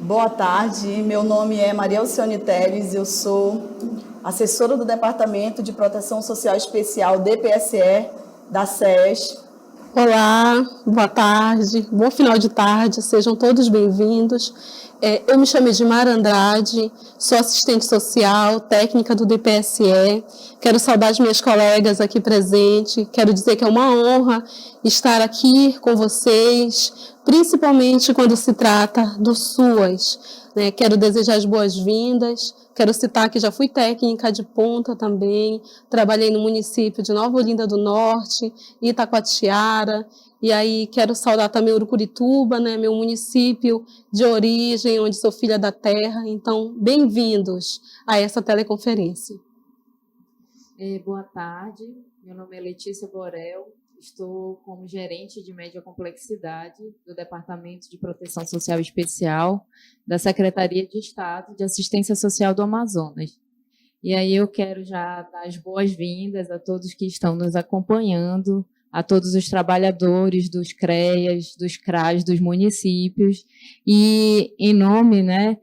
Boa tarde, meu nome é Maria Alcione Teles, eu sou assessora do Departamento de Proteção Social Especial DPSE da SES. Olá, boa tarde, bom final de tarde, sejam todos bem-vindos. Eu me chamo Edmara Andrade, sou assistente social, técnica do DPSE. Quero saudar as minhas colegas aqui presentes, quero dizer que é uma honra estar aqui com vocês, principalmente quando se trata do SUAS, né? Quero desejar as boas-vindas, quero citar que já fui técnica de ponta também, trabalhei no município de Nova Olinda do Norte, Itacoatiara, e aí quero saudar também Urucurituba, né, meu município de origem, onde sou filha da terra. Então, bem-vindos a essa teleconferência. Boa tarde, meu nome é Letícia Borel, estou como gerente de média complexidade do Departamento de Proteção Social Especial da Secretaria de Estado de Assistência Social do Amazonas. E aí eu quero já dar as boas-vindas a todos que estão nos acompanhando, a todos os trabalhadores dos CREAs, dos CRAs, dos municípios, e em nome, né,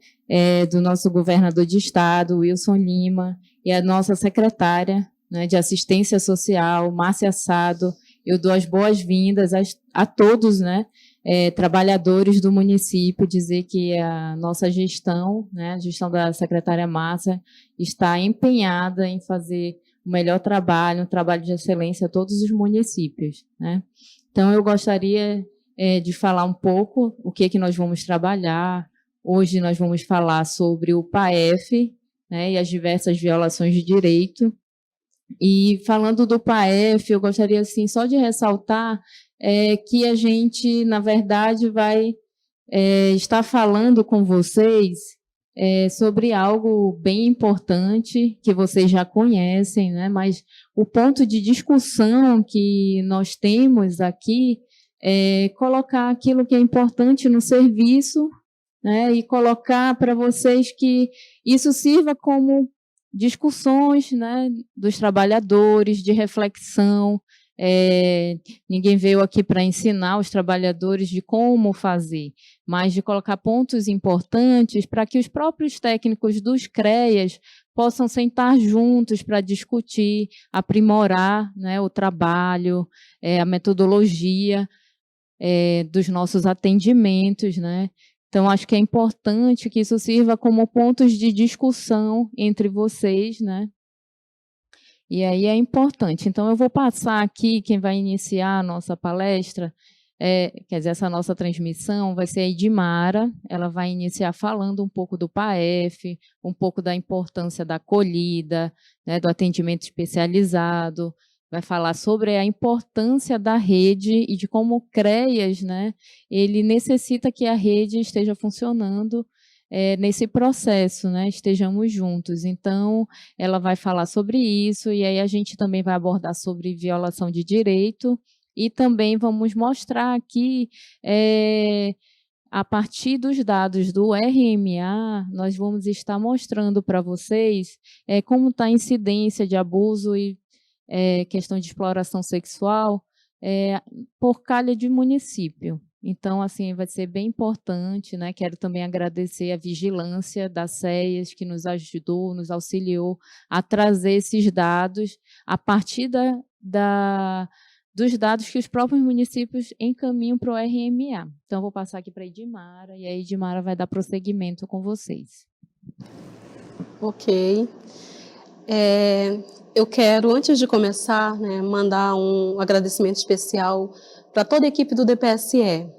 do nosso governador de estado, Wilson Lima, e a nossa secretária, né, de Assistência Social, Márcia Sado, eu dou as boas-vindas a todos, né, trabalhadores do município, dizer que a nossa gestão, né, a gestão da secretária Márcia, está empenhada em fazer o melhor trabalho, um trabalho de excelência a todos os municípios, né? Então, eu gostaria de falar um pouco o que nós vamos trabalhar. Hoje nós vamos falar sobre o PAEF, né, e as diversas violações de direito. E falando do PAEF, eu gostaria assim, só de ressaltar que a gente, na verdade, vai estar falando com vocês sobre algo bem importante que vocês já conhecem, né? Mas o ponto de discussão que nós temos aqui é colocar aquilo que é importante no serviço, né? E colocar para vocês que isso sirva como discussões, né, dos trabalhadores, de reflexão. Ninguém veio aqui para ensinar os trabalhadores de como fazer, mas de colocar pontos importantes para que os próprios técnicos dos CREAs possam sentar juntos para discutir, aprimorar, né, o trabalho, a metodologia dos nossos atendimentos, né? Então, acho que é importante que isso sirva como pontos de discussão entre vocês, né? E aí é importante. Então, eu vou passar aqui, quem vai iniciar a nossa palestra, quer dizer, essa nossa transmissão, vai ser a Edmara. Ela vai iniciar falando um pouco do PAEF, um pouco da importância da acolhida, né, do atendimento especializado, vai falar sobre a importância da rede e de como o CREAs, né, ele necessita que a rede esteja funcionando nesse processo, né, estejamos juntos. Então, ela vai falar sobre isso, e aí a gente também vai abordar sobre violação de direito, e também vamos mostrar aqui, a partir dos dados do RMA, nós vamos estar mostrando para vocês como está a incidência de abuso e questão de exploração sexual por calha de município. Então, assim, vai ser bem importante, né? Quero também agradecer a vigilância da SEAS, que nos ajudou, nos auxiliou a trazer esses dados a partir dos dados que os próprios municípios encaminham para o RMA. Então, vou passar aqui para a Edmara, e a Edmara vai dar prosseguimento com vocês. Ok. Eu quero, antes de começar, né, mandar um agradecimento especial para toda a equipe do DPSE,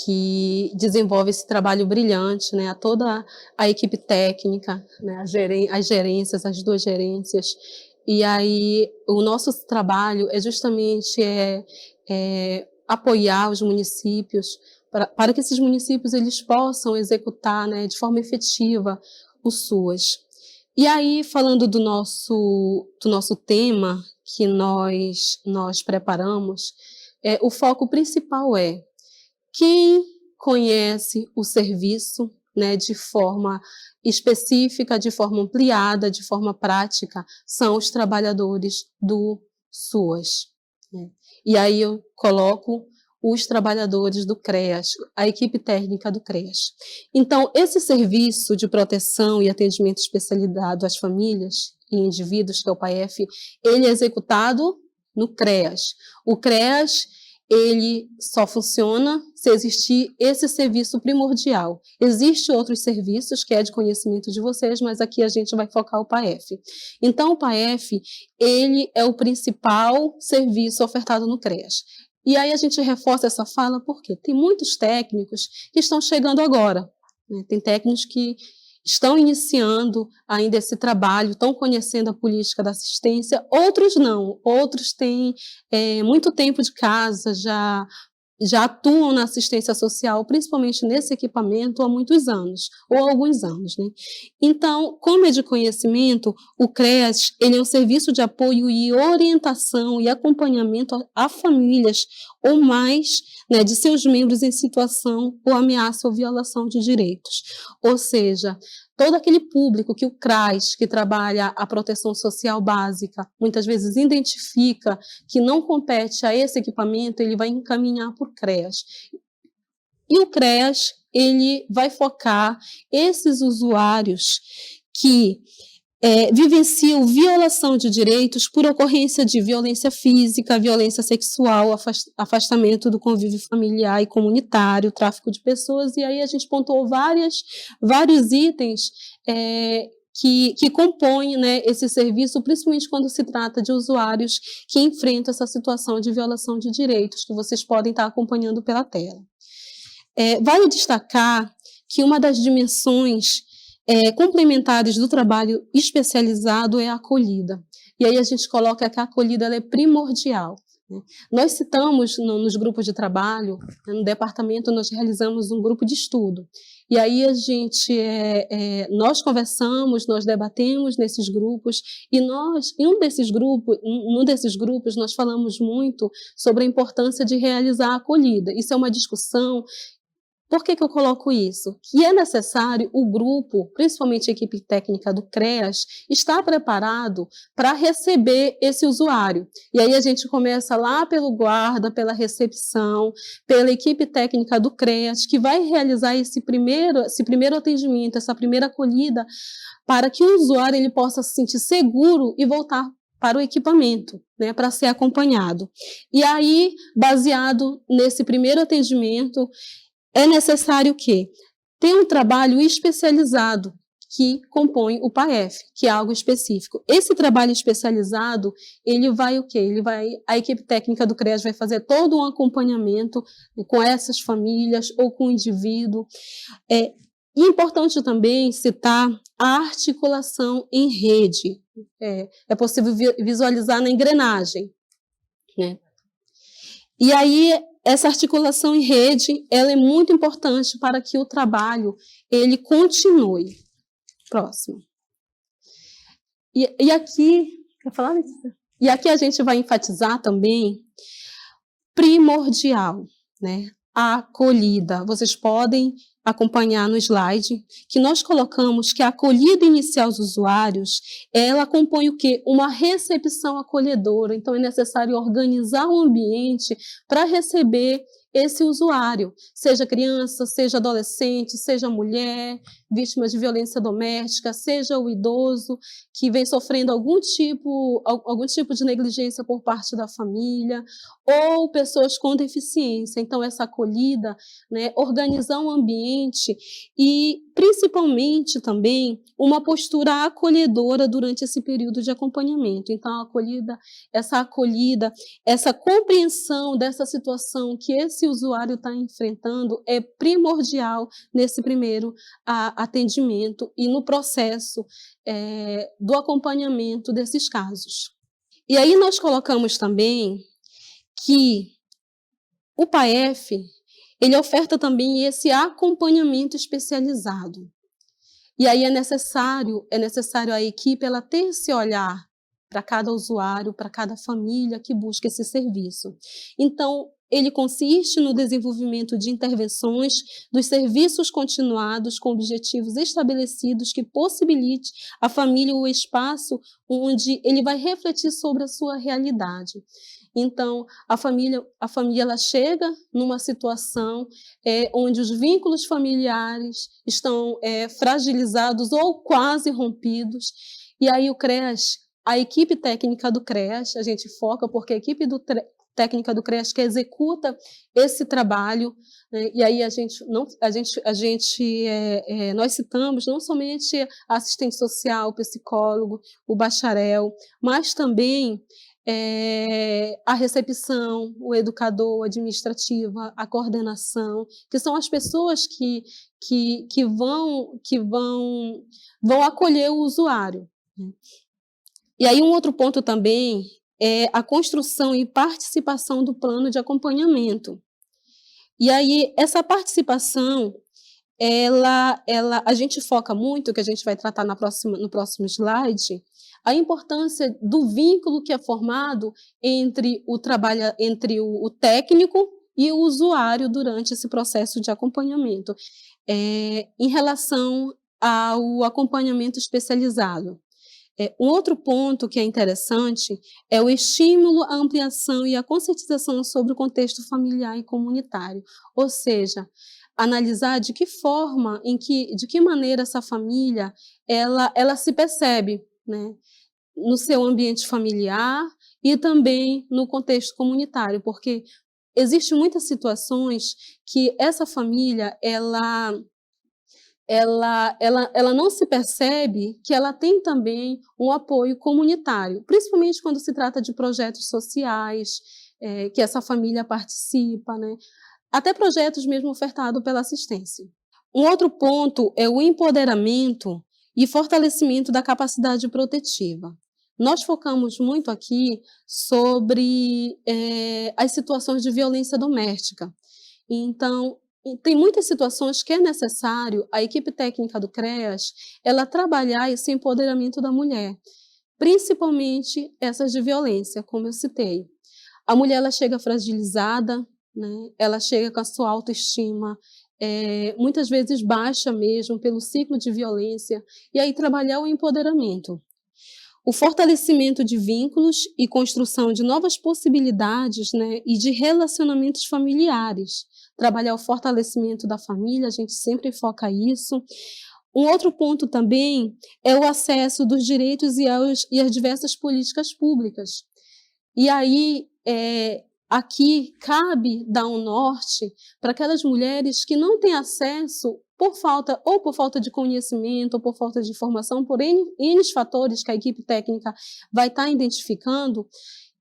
que desenvolve esse trabalho brilhante, né, a toda a equipe técnica, né, as gerências, as duas gerências. E aí, o nosso trabalho é justamente apoiar os municípios, para que esses municípios eles possam executar, né, de forma efetiva o SUAS. E aí, falando do nosso tema que nós preparamos, o foco principal é Quem conhece o serviço, né, de forma específica, de forma ampliada, de forma prática, são os trabalhadores do SUAS, né? E aí eu coloco os trabalhadores do CREAS, a equipe técnica do CREAS. Então, esse serviço de proteção e atendimento especializado às famílias e indivíduos, que é o PAEF, ele é executado no CREAS. O CREAS, ele só funciona se existir esse serviço primordial. Existem outros serviços que é de conhecimento de vocês, mas aqui a gente vai focar o PAEF. Então, o PAEF, ele é o principal serviço ofertado no CREAS. E aí a gente reforça essa fala porque tem muitos técnicos que estão chegando agora, né? Tem técnicos que estão iniciando ainda esse trabalho, estão conhecendo a política da assistência, outros não, outros têm muito tempo de casa, já atuam na assistência social, principalmente nesse equipamento, há muitos anos, ou alguns anos, né? Então, como é de conhecimento, o CREAS, ele é um serviço de apoio e orientação e acompanhamento a famílias ou mais, né, de seus membros em situação ou ameaça ou violação de direitos. Ou seja, todo aquele público que o CRAS, que trabalha a proteção social básica, muitas vezes identifica que não compete a esse equipamento, ele vai encaminhar por CREAS. E o CREAS, ele vai focar esses usuários que vivenciam violação de direitos por ocorrência de violência física, violência sexual, afastamento do convívio familiar e comunitário, tráfico de pessoas, e aí a gente pontuou vários itens que compõem, né, esse serviço, principalmente quando se trata de usuários que enfrentam essa situação de violação de direitos, que vocês podem estar acompanhando pela tela. Vale destacar que uma das dimensões complementares do trabalho especializado é a acolhida. E aí a gente coloca que a acolhida ela é primordial, né? Nós citamos nos grupos de trabalho, no departamento nós realizamos um grupo de estudo. E aí nós conversamos, nós debatemos nesses grupos, e em um desses grupos nós falamos muito sobre a importância de realizar a acolhida. Isso é uma discussão. Por que eu coloco isso? Que é necessário o grupo, principalmente a equipe técnica do CREAS, estar preparado para receber esse usuário. E aí a gente começa lá pelo guarda, pela recepção, pela equipe técnica do CREAS, que vai realizar esse primeiro atendimento, essa primeira acolhida, para que o usuário ele possa se sentir seguro e voltar para o equipamento, né, para ser acompanhado. E aí, baseado nesse primeiro atendimento, é necessário o quê? Ter um trabalho especializado que compõe o PAEF, que é algo específico. Esse trabalho especializado, ele vai o quê? A equipe técnica do CREAS vai fazer todo um acompanhamento com essas famílias ou com o indivíduo. E é importante também citar a articulação em rede. É possível visualizar na engrenagem, né? E aí, essa articulação em rede, ela é muito importante para que o trabalho, ele continue. Próximo. E aqui, quer falar, Letícia? E aqui a gente vai enfatizar também primordial, né? A acolhida. Vocês podem acompanhar no slide que nós colocamos que a acolhida inicial dos usuários, ela compõe o quê? Uma recepção acolhedora. Então, é necessário organizar o ambiente para receber esse usuário, seja criança, seja adolescente, seja mulher, vítima de violência doméstica, seja o idoso que vem sofrendo algum tipo de negligência por parte da família, ou pessoas com deficiência. Então, essa acolhida, né, organizar um ambiente e, principalmente, também, uma postura acolhedora durante esse período de acompanhamento. Então, essa compreensão dessa situação que esse usuário está enfrentando é primordial nesse primeiro atendimento e no processo do acompanhamento desses casos. E aí nós colocamos também que o PAEF, ele oferta também esse acompanhamento especializado. E aí é necessário a equipe ela ter esse olhar para cada usuário, para cada família que busca esse serviço. Então, ele consiste no desenvolvimento de intervenções dos serviços continuados com objetivos estabelecidos que possibilite à família o espaço onde ele vai refletir sobre a sua realidade. Então, a família ela chega numa situação onde os vínculos familiares estão fragilizados ou quase rompidos, e aí o CREAS, a equipe técnica do CREAS, a gente foca porque a equipe técnica do CREAS que executa esse trabalho, né? E aí nós citamos não somente a assistente social, o psicólogo, o bacharel, mas também a recepção, o educador, a administrativa, a coordenação, que são as pessoas que vão acolher o usuário. E aí um outro ponto também é a construção e participação do plano de acompanhamento. E aí essa participação, a gente foca muito, que a gente vai tratar no próximo slide, a importância do vínculo que é formado entre o técnico e o usuário durante esse processo de acompanhamento, em relação ao acompanhamento especializado. Um outro ponto que é interessante é o estímulo à ampliação e à conscientização sobre o contexto familiar e comunitário, ou seja, analisar de que forma, de que maneira essa família ela se percebe, né, no seu ambiente familiar e também no contexto comunitário, porque existem muitas situações que essa família ela não se percebe que ela tem também um apoio comunitário, principalmente quando se trata de projetos sociais, que essa família participa, né? Até projetos mesmo ofertados pela assistência. Um outro ponto é o empoderamento e fortalecimento da capacidade protetiva. Nós focamos muito aqui sobre as situações de violência doméstica. Então, tem muitas situações que é necessário a equipe técnica do CREAS ela trabalhar esse empoderamento da mulher, principalmente essas de violência, como eu citei. A mulher ela chega fragilizada, né? Ela chega com a sua autoestima muitas vezes baixa mesmo pelo ciclo de violência, e aí trabalhar o empoderamento. O fortalecimento de vínculos e construção de novas possibilidades, né, e de relacionamentos familiares. Trabalhar o fortalecimento da família, a gente sempre foca isso. Um outro ponto também é o acesso dos direitos e às diversas políticas públicas. E aí, aqui cabe dar um norte para aquelas mulheres que não têm acesso por falta de conhecimento, ou por falta de informação, por N fatores que a equipe técnica vai estar identificando,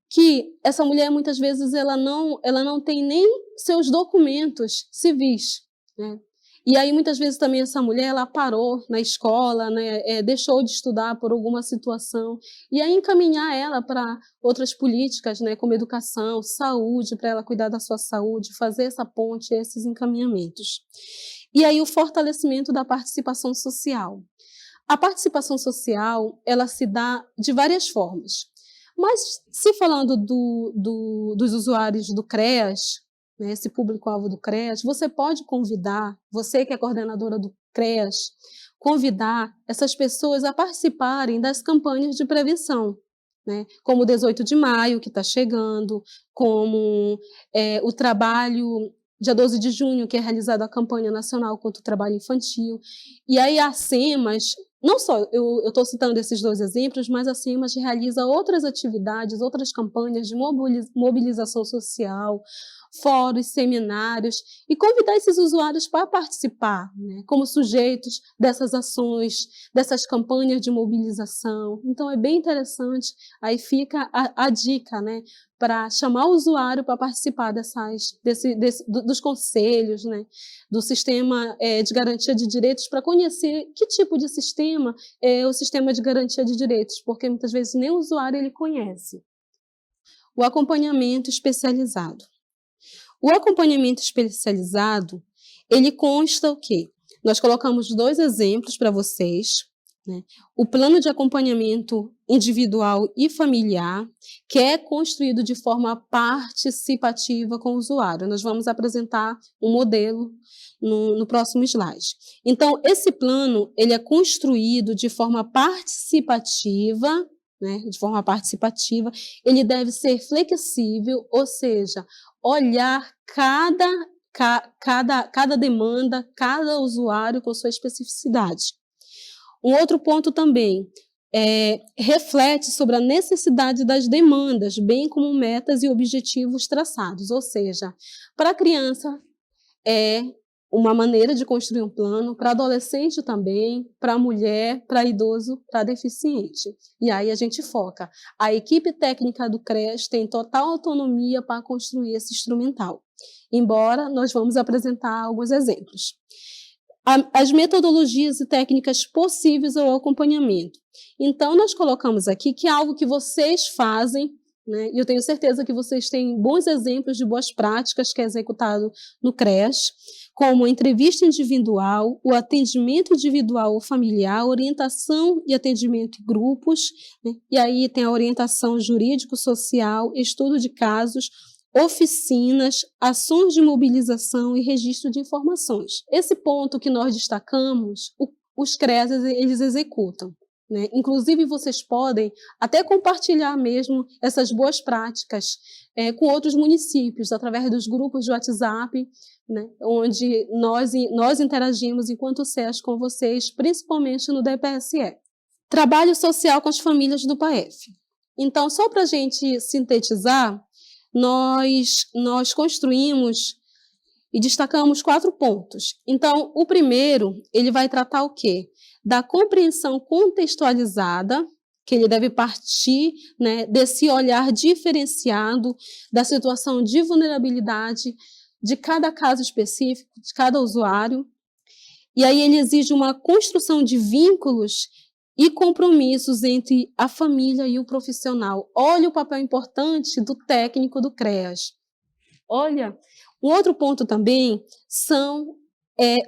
que essa mulher, muitas vezes, ela não tem nem seus documentos civis, né? E aí, muitas vezes, também essa mulher, ela parou na escola, né, deixou de estudar por alguma situação, e aí encaminhar ela para outras políticas, né, como educação, saúde, para ela cuidar da sua saúde, fazer essa ponte, esses encaminhamentos. E aí o fortalecimento da participação social. A participação social, ela se dá de várias formas. Mas, se falando dos usuários do CREAS, né, esse público-alvo do CREAS, você pode convidar, você que é coordenadora do CREAS, convidar essas pessoas a participarem das campanhas de prevenção, né, como o 18 de maio, que está chegando, como o trabalho dia 12 de junho, que é realizada a campanha nacional contra o trabalho infantil. E aí a SEMAS, não só eu estou citando esses dois exemplos, mas a SEMAS realiza outras atividades, outras campanhas de mobilização social, fóruns, seminários, e convidar esses usuários para participar, né, como sujeitos dessas ações, dessas campanhas de mobilização. Então, é bem interessante, aí fica a dica, né, para chamar o usuário para participar dos conselhos, né, do sistema de garantia de direitos, para conhecer que tipo de sistema é o sistema de garantia de direitos, porque muitas vezes nem o usuário ele conhece. O acompanhamento especializado. O acompanhamento especializado, ele consta o quê? Nós colocamos dois exemplos para vocês, né? O plano de acompanhamento individual e familiar, que é construído de forma participativa com o usuário. Nós vamos apresentar um modelo no próximo slide. Então, esse plano ele é construído de forma participativa, né? De forma participativa, ele deve ser flexível, ou seja, olhar cada demanda, cada usuário com sua especificidade. Um outro ponto também reflete sobre a necessidade das demandas, bem como metas e objetivos traçados. Ou seja, para a criança é uma maneira de construir um plano, para adolescente também, para mulher, para idoso, para deficiente. E aí a gente foca. A equipe técnica do CREAS tem total autonomia para construir esse instrumental. Embora nós vamos apresentar alguns exemplos. As metodologias e técnicas possíveis ao acompanhamento. Então, nós colocamos aqui que é algo que vocês fazem, né? E eu tenho certeza que vocês têm bons exemplos de boas práticas que é executado no CREAS, como a entrevista individual, o atendimento individual ou familiar, orientação e atendimento em grupos, né? E aí tem a orientação jurídico-social, estudo de casos, oficinas, ações de mobilização e registro de informações. Esse ponto que nós destacamos, os CREAS eles executam, né? Inclusive, vocês podem até compartilhar mesmo essas boas práticas com outros municípios, através dos grupos de WhatsApp, né? Onde nós interagimos enquanto SES com vocês, principalmente no DPSE. Trabalho social com as famílias do PAEF. Então, só para a gente sintetizar, nós construímos e destacamos 4 pontos. Então, o primeiro, ele vai tratar o quê? Da compreensão contextualizada, que ele deve partir, né, desse olhar diferenciado da situação de vulnerabilidade de cada caso específico, de cada usuário. E aí ele exige uma construção de vínculos e compromissos entre a família e o profissional. Olha o papel importante do técnico do CREAS. Olha, um outro ponto também são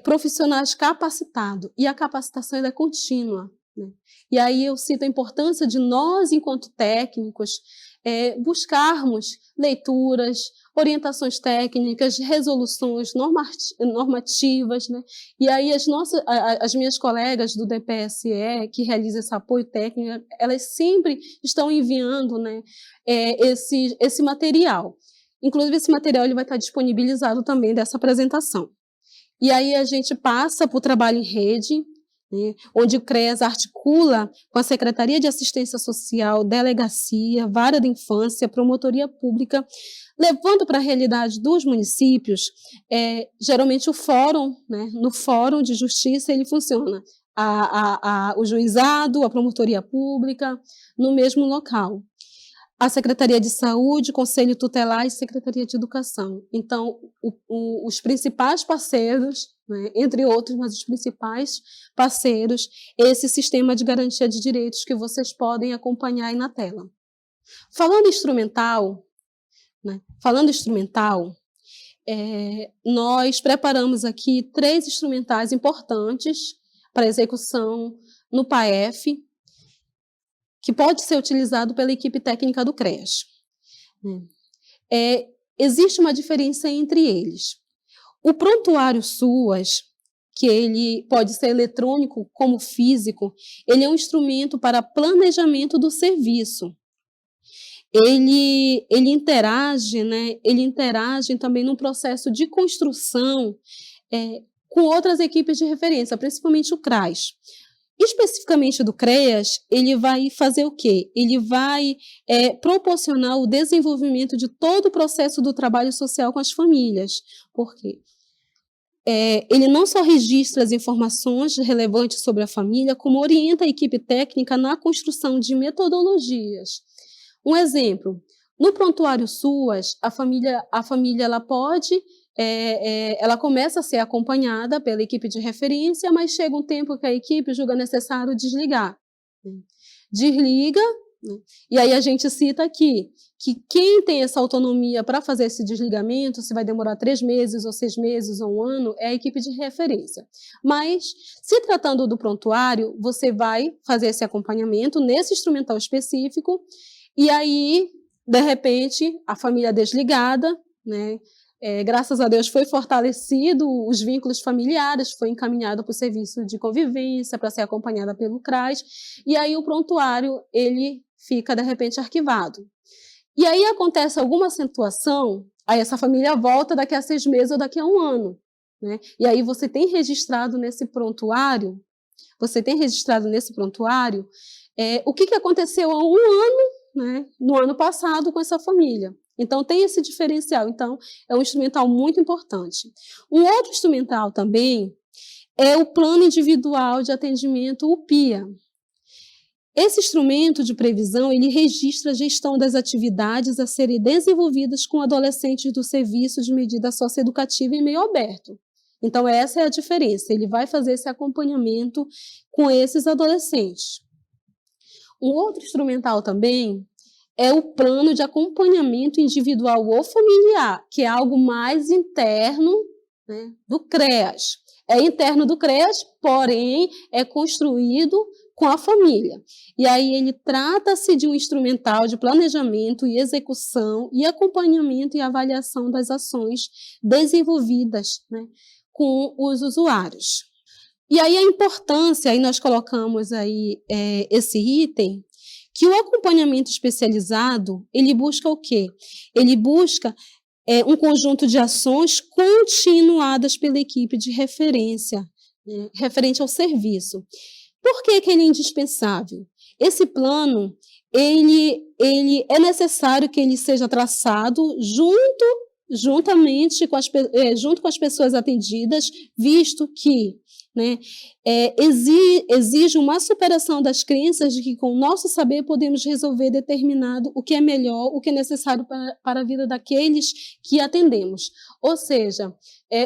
profissionais capacitados, e a capacitação é contínua, né? E aí eu cito a importância de nós, enquanto técnicos, buscarmos leituras, orientações técnicas, resoluções normativas, né? E aí as minhas colegas do DPSE, que realizam esse apoio técnico, elas sempre estão enviando, né, esse material. Inclusive, esse material ele vai estar disponibilizado também dessa apresentação. E aí a gente passa para o trabalho em rede, né, onde o CREAS articula com a Secretaria de Assistência Social, Delegacia, Vara da Infância, Promotoria Pública, levando para a realidade dos municípios, geralmente o fórum, né, no fórum de justiça ele funciona, o juizado, a Promotoria Pública, no mesmo local. A Secretaria de Saúde, Conselho Tutelar e Secretaria de Educação. Então, os principais parceiros, né, entre outros, mas os principais parceiros, esse sistema de garantia de direitos que vocês podem acompanhar aí na tela. Falando instrumental, nós preparamos aqui 3 instrumentais importantes para execução no PAEF, que pode ser utilizado pela equipe técnica do CREAS. Existe uma diferença entre eles. O prontuário SUAS, que ele pode ser eletrônico como físico, ele é um instrumento para planejamento do serviço. Ele interage, né? Ele interage também no processo de construção com outras equipes de referência, principalmente o CRAS. Especificamente do CREAS, ele vai fazer o quê? Ele vai proporcionar o desenvolvimento de todo o processo do trabalho social com as famílias. Por quê? Ele não só registra as informações relevantes sobre a família, como orienta a equipe técnica na construção de metodologias. Um exemplo, no prontuário SUAS, a família ela pode... ela começa a ser acompanhada pela equipe de referência, mas chega um tempo que a equipe julga necessário desligar. Desliga, né? E aí a gente cita aqui que quem tem essa autonomia para fazer esse desligamento, se vai demorar 3 meses, ou 6 meses, ou 1 ano, é a equipe de referência. Mas, se tratando do prontuário, você vai fazer esse acompanhamento nesse instrumental específico, e aí, de repente, a família desligada, né? Graças a Deus foi fortalecido os vínculos familiares, foi encaminhado para o serviço de convivência, para ser acompanhada pelo CRAS, e aí o prontuário ele fica, de repente, arquivado. E aí acontece alguma situação, aí essa família volta daqui a 6 meses ou daqui a 1 ano, né? E aí você tem registrado nesse prontuário, o que aconteceu há 1 ano, né, no ano passado com essa família. Então, tem esse diferencial. Então, é um instrumental muito importante. Um outro instrumental também é o Plano Individual de Atendimento, o PIA. Esse instrumento de previsão, ele registra a gestão das atividades a serem desenvolvidas com adolescentes do serviço de medida socioeducativa em meio aberto. Então, essa é a diferença. Ele vai fazer esse acompanhamento com esses adolescentes. Um outro instrumental também é o plano de acompanhamento individual ou familiar, que é algo mais interno, né, do CREAS. É interno do CREAS, porém é construído com a família. E aí ele trata-se de um instrumental de planejamento e execução e acompanhamento e avaliação das ações desenvolvidas, né, com os usuários. E aí a importância, aí nós colocamos aí esse item, que o acompanhamento especializado, ele busca o quê? Ele busca um conjunto de ações continuadas pela equipe de referência, né, referente ao serviço. Por que ele é indispensável? Esse plano, ele é necessário que ele seja traçado junto com as pessoas atendidas, visto que, né, exige uma superação das crenças de que com o nosso saber podemos resolver determinado o que é melhor, o que é necessário para a vida daqueles que atendemos. Ou seja,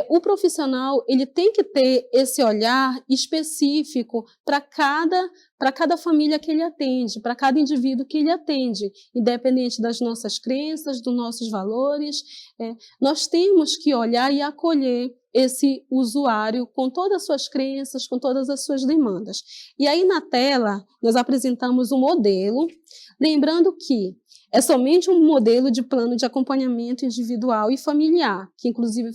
o profissional ele tem que ter esse olhar específico para cada família que ele atende, para cada indivíduo que ele atende, independente das nossas crenças, dos nossos valores. Nós temos que olhar e acolher esse usuário com todas as suas crenças, com todas as suas demandas. E aí na tela nós apresentamos um modelo, lembrando que é somente um modelo de plano de acompanhamento individual e familiar, que inclusive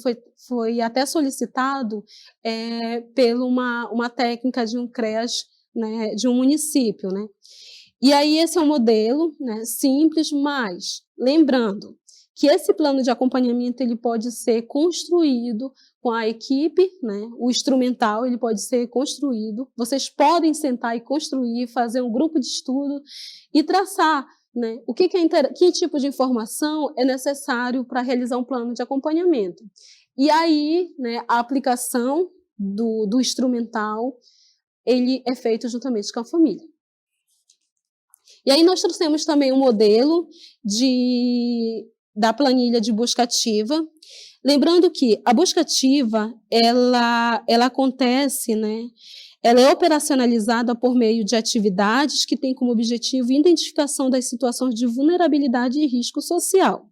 foi até solicitado pela uma técnica de um CREAS, né, de um município, né? E aí esse é um modelo, né, simples, mas lembrando que esse plano de acompanhamento ele pode ser construído com a equipe, né? O instrumental ele pode ser construído. Vocês podem sentar e construir, fazer um grupo de estudo e traçar, né, que tipo de informação é necessário para realizar um plano de acompanhamento. E aí, né, a aplicação do instrumental ele é feito juntamente com a família. E aí nós trouxemos também um modelo da planilha de busca ativa, lembrando que a busca ativa, ela acontece, né, ela é operacionalizada por meio de atividades que têm como objetivo a identificação das situações de vulnerabilidade e risco social.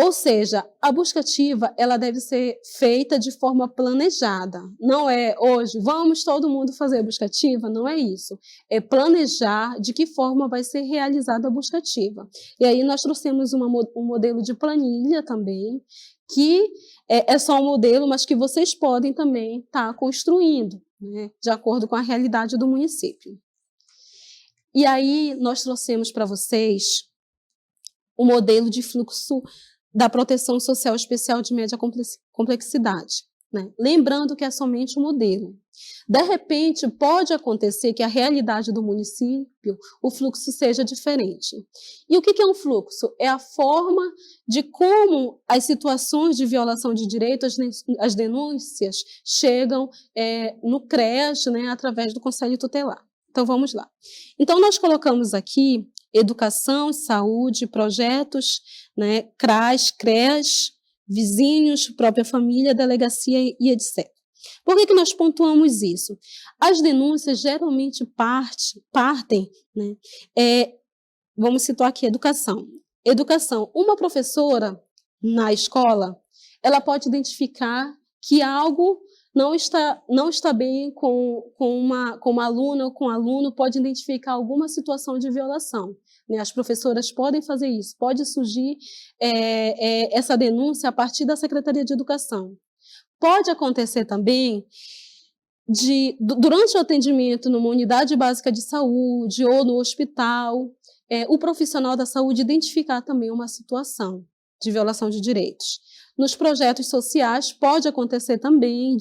Ou seja, a busca ativa ela deve ser feita de forma planejada. Não é hoje, vamos todo mundo fazer a busca ativa, não é isso. É planejar de que forma vai ser realizada a busca ativa. E aí nós trouxemos um modelo de planilha também, que é só um modelo, mas que vocês podem também estar construindo, né, de acordo com a realidade do município. E aí nós trouxemos para vocês o modelo de fluxo da proteção social especial de média complexidade, né? Lembrando que é somente um modelo. De repente, pode acontecer que a realidade do município, o fluxo seja diferente. E o que é um fluxo? É a forma de como as situações de violação de direitos, as denúncias, chegam no CREAS, né, através do Conselho Tutelar. Então, vamos lá. Então, nós colocamos aqui educação, saúde, projetos, né, CRAS, CREAS, vizinhos, própria família, delegacia e etc. Por que nós pontuamos isso? As denúncias geralmente partem, né, vamos situar aqui educação. Educação, uma professora na escola, ela pode identificar que algo não está bem com uma aluna ou com um aluno, pode identificar alguma situação de violação. Né? As professoras podem fazer isso, pode surgir essa denúncia a partir da Secretaria de Educação. Pode acontecer também durante o atendimento numa unidade básica de saúde ou no hospital, o profissional da saúde identificar também uma situação de violação de direitos. Nos projetos sociais, pode acontecer também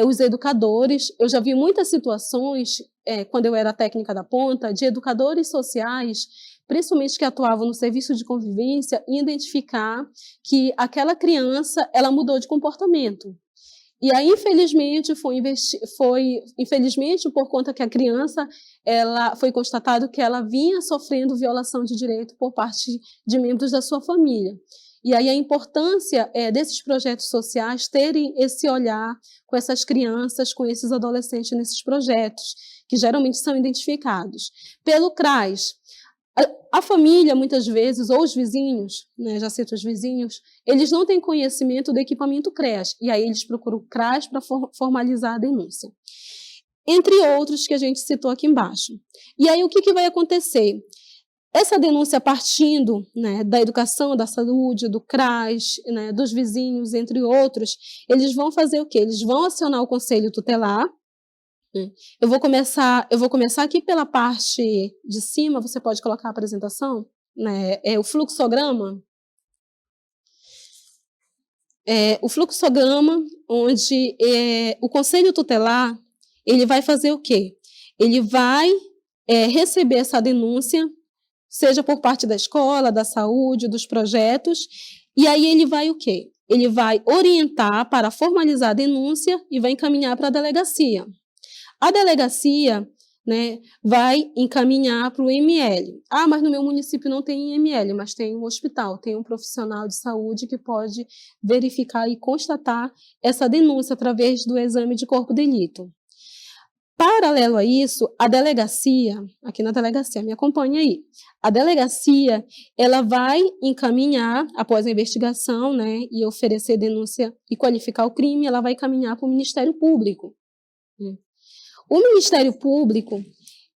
os educadores. Eu já vi muitas situações, quando eu era técnica da ponta, de educadores sociais, principalmente que atuavam no serviço de convivência, e identificar que aquela criança ela mudou de comportamento. E aí, infelizmente, infelizmente, por conta que a criança, foi constatado que ela vinha sofrendo violação de direito por parte de membros da sua família. E aí a importância desses projetos sociais terem esse olhar com essas crianças, com esses adolescentes nesses projetos, que geralmente são identificados. Pelo CRAS, a família, muitas vezes, ou os vizinhos, né, já cito os vizinhos, eles não têm conhecimento do equipamento CREAS, e aí eles procuram o CRAS para formalizar a denúncia. Entre outros que a gente citou aqui embaixo. E aí o que vai acontecer? Essa denúncia partindo, né, da educação, da saúde, do CRAS, né, dos vizinhos, entre outros, eles vão fazer o quê? Eles vão acionar o Conselho Tutelar. Eu vou começar aqui pela parte de cima, você pode colocar a apresentação, né, o fluxograma. O fluxograma, onde o Conselho Tutelar, ele vai fazer o quê? Ele vai receber essa denúncia, seja por parte da escola, da saúde, dos projetos, e aí ele vai o quê? Ele vai orientar para formalizar a denúncia e vai encaminhar para a delegacia. A delegacia, né, vai encaminhar para o IML. Ah, mas no meu município não tem IML, mas tem um hospital, tem um profissional de saúde que pode verificar e constatar essa denúncia através do exame de corpo de delito. Paralelo a isso, a delegacia, aqui na delegacia, me acompanha aí, a delegacia, ela vai encaminhar, após a investigação, né, e oferecer denúncia e qualificar o crime, ela vai encaminhar para o Ministério Público. O Ministério Público,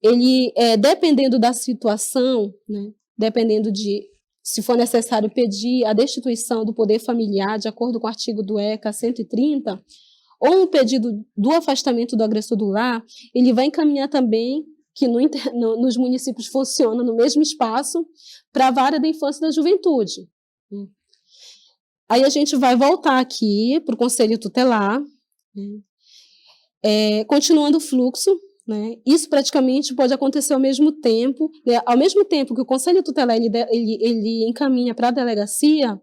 ele, dependendo da situação, né, dependendo se for necessário pedir a destituição do poder familiar, de acordo com o artigo do ECA 130, ou um pedido do afastamento do agressor do lar, ele vai encaminhar também, que nos municípios funciona no mesmo espaço, para a Vara da Infância e da Juventude. Aí a gente vai voltar aqui para o Conselho Tutelar, continuando o fluxo, né? Isso praticamente pode acontecer ao mesmo tempo, né? Ao mesmo tempo que o Conselho Tutelar ele encaminha para a delegacia,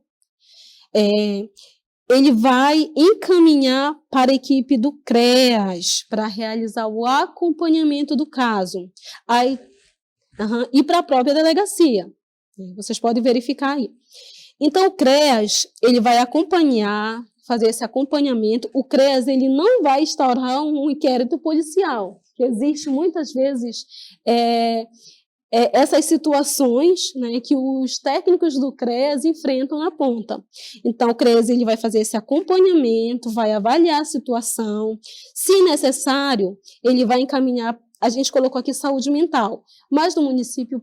ele vai encaminhar para a equipe do CREAS para realizar o acompanhamento do caso. Aí, e para a própria delegacia. Vocês podem verificar aí. Então, o CREAS, ele vai acompanhar, fazer esse acompanhamento. O CREAS, ele não vai instaurar um inquérito policial, que existe muitas vezes essas situações, né, que os técnicos do CREAS enfrentam na ponta. Então, o CREAS ele vai fazer esse acompanhamento, vai avaliar a situação. Se necessário, ele vai encaminhar. A gente colocou aqui saúde mental, mas no município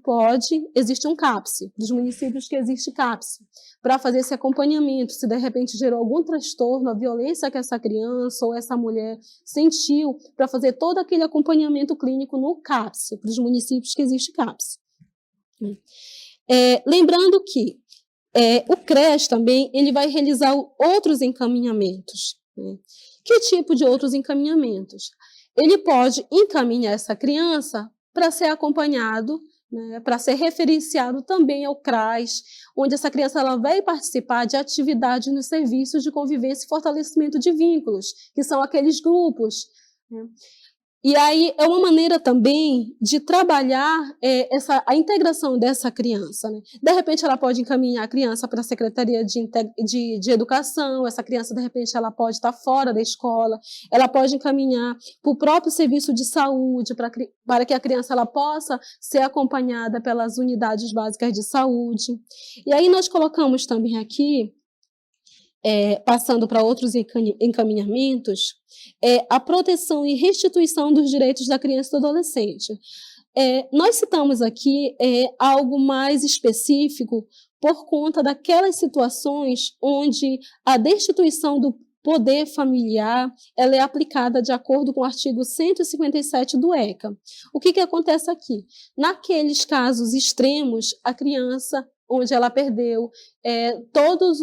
existe um CAPS, dos municípios que existe CAPS, para fazer esse acompanhamento, se de repente gerou algum transtorno, a violência que essa criança ou essa mulher sentiu, para fazer todo aquele acompanhamento clínico no CAPS, para os municípios que existe CAPS. Lembrando que o CREAS também ele vai realizar outros encaminhamentos. Que tipo de outros encaminhamentos? Ele pode encaminhar essa criança para ser acompanhado, né, para ser referenciado também ao CRAS, onde essa criança ela vai participar de atividades nos serviços de convivência e fortalecimento de vínculos, que são aqueles grupos, né, E aí é uma maneira também de trabalhar a integração dessa criança, né? De repente ela pode encaminhar a criança para a Secretaria de Educação, essa criança de repente ela pode estar fora da escola, ela pode encaminhar para o próprio serviço de saúde, para que a criança ela possa ser acompanhada pelas unidades básicas de saúde. E aí nós colocamos também aqui, passando para outros encaminhamentos, a proteção e restituição dos direitos da criança e do adolescente. Nós citamos aqui algo mais específico por conta daquelas situações onde a destituição do poder familiar ela é aplicada de acordo com o artigo 157 do ECA. O que acontece aqui? Naqueles casos extremos, a criança onde ela perdeu todos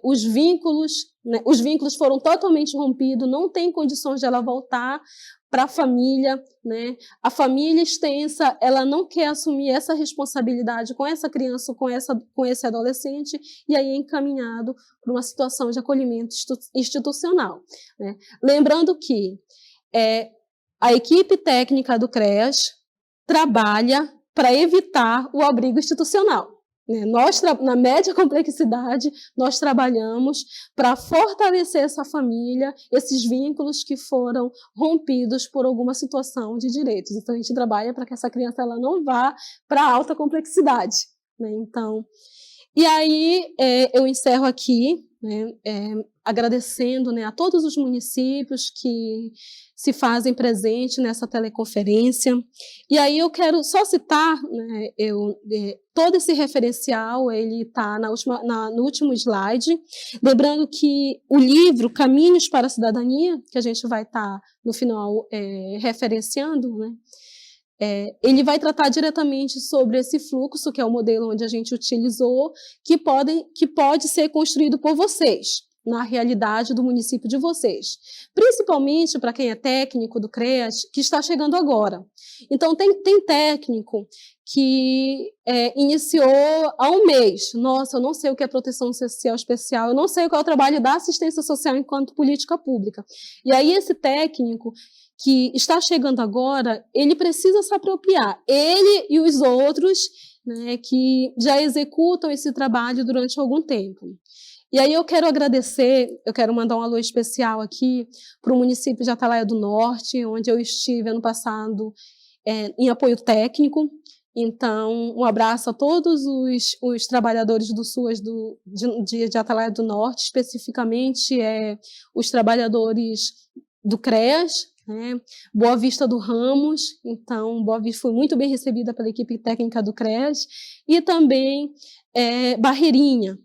os vínculos, né? Os vínculos foram totalmente rompidos, não tem condições de ela voltar para a família, né? A família extensa, ela não quer assumir essa responsabilidade com essa criança, com esse adolescente, e aí é encaminhado para uma situação de acolhimento institucional, né? Lembrando que a equipe técnica do CREAS trabalha para evitar o abrigo institucional. Nós, na média complexidade, nós trabalhamos para fortalecer essa família, esses vínculos que foram rompidos por alguma situação de direitos. Então, a gente trabalha para que essa criança ela não vá para a alta complexidade, né? Então, e aí eu encerro aqui, né, agradecendo, né, a todos os municípios que se fazem presente nessa teleconferência. E aí eu quero só citar, né, todo esse referencial, ele está no último slide, lembrando que o livro Caminhos para a Cidadania, que a gente vai estar no final referenciando, né, ele vai tratar diretamente sobre esse fluxo, que é o modelo onde a gente utilizou, que pode ser construído por vocês, na realidade do município de vocês. Principalmente para quem é técnico do CREAS, que está chegando agora. Então, tem técnico que iniciou há um mês. Nossa, eu não sei o que é proteção social especial, eu não sei qual é o trabalho da assistência social enquanto política pública. E aí esse técnico que está chegando agora, ele precisa se apropriar, ele e os outros, né, que já executam esse trabalho durante algum tempo. E aí eu quero agradecer, eu quero mandar um alô especial aqui para o município de Atalaia do Norte, onde eu estive ano passado em apoio técnico. Então, um abraço a todos os trabalhadores do SUAS de Atalaia do Norte, especificamente os trabalhadores do CREAS, né? Boa Vista do Ramos. Então, Boa Vista foi muito bem recebida pela equipe técnica do CREAS, e também Barreirinha.